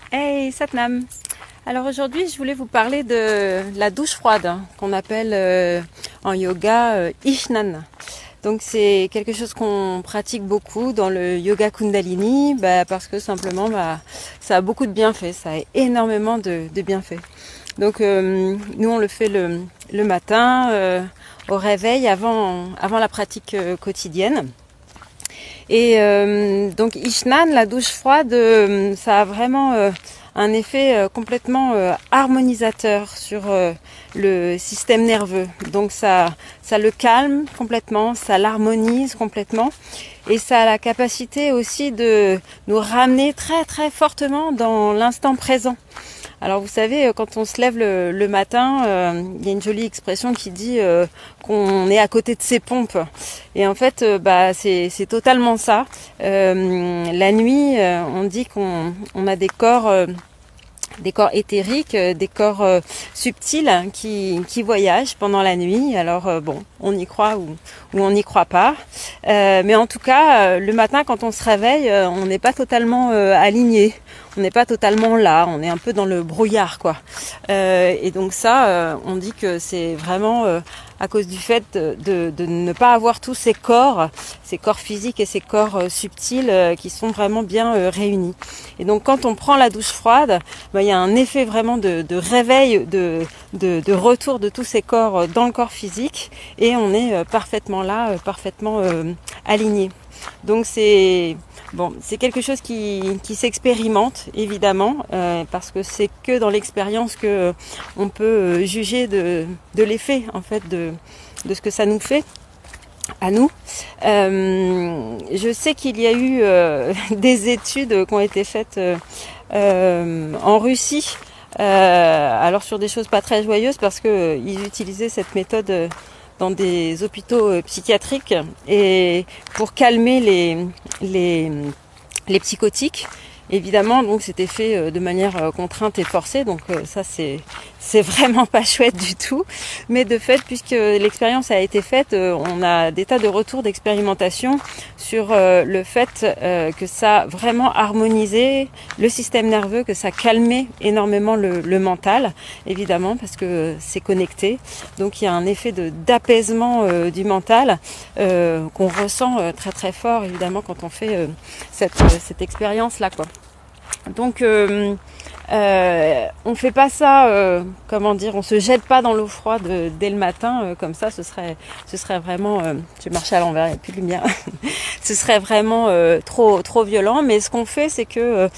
Hey Satnam. Alors aujourd'hui, je voulais vous parler de la douche froide qu'on appelle en yoga Ishnan. Donc c'est quelque chose qu'on pratique beaucoup dans le yoga Kundalini parce que simplement ça a beaucoup de bienfaits, ça a énormément de bienfaits. Donc nous on le fait le matin au réveil avant la pratique quotidienne. Et donc Ishnan, la douche froide, ça a vraiment un effet complètement harmonisateur sur le système nerveux. Donc ça le calme complètement, ça l'harmonise complètement et ça a la capacité aussi de nous ramener très très fortement dans l'instant présent. Alors vous savez, quand on se lève le matin, il y a une jolie expression qui dit qu'on est à côté de ses pompes. Et en fait, c'est totalement ça. La nuit, on dit qu'on a des corps éthériques, des corps subtils qui voyagent pendant la nuit. Alors on y croit ou on n'y croit pas. Mais en tout cas, le matin quand on se réveille, on n'est pas totalement aligné. On n'est pas totalement là, on est un peu dans le brouillard quoi. Et donc ça, on dit que c'est vraiment à cause du fait de ne pas avoir tous ces corps physiques et ces corps subtils qui sont vraiment bien réunis. Et donc quand on prend la douche froide, il y a un effet vraiment de réveil, de retour de tous ces corps dans le corps physique et on est parfaitement là, parfaitement aligné. Donc c'est quelque chose qui s'expérimente évidemment parce que c'est que dans l'expérience que on peut juger de l'effet en fait de ce que ça nous fait à nous. Je sais qu'il y a eu des études qui ont été faites en Russie, alors sur des choses pas très joyeuses parce que ils utilisaient cette méthode dans des hôpitaux psychiatriques et pour calmer les psychotiques. Évidemment, donc c'était fait de manière contrainte et forcée, donc ça c'est vraiment pas chouette du tout. Mais de fait, puisque l'expérience a été faite, on a des tas de retours d'expérimentation sur le fait que ça a vraiment harmonisé le système nerveux, que ça calmait énormément le mental, évidemment, parce que c'est connecté. Donc il y a un effet d'apaisement du mental qu'on ressent très très fort, évidemment, quand on fait cette expérience-là, quoi. Donc on fait pas ça, comment dire, on se jette pas dans l'eau froide dès le matin comme ça, ce serait vraiment, je vais marcher à l'envers, il n'y a plus de lumière, ce serait vraiment trop violent. Mais ce qu'on fait, c'est que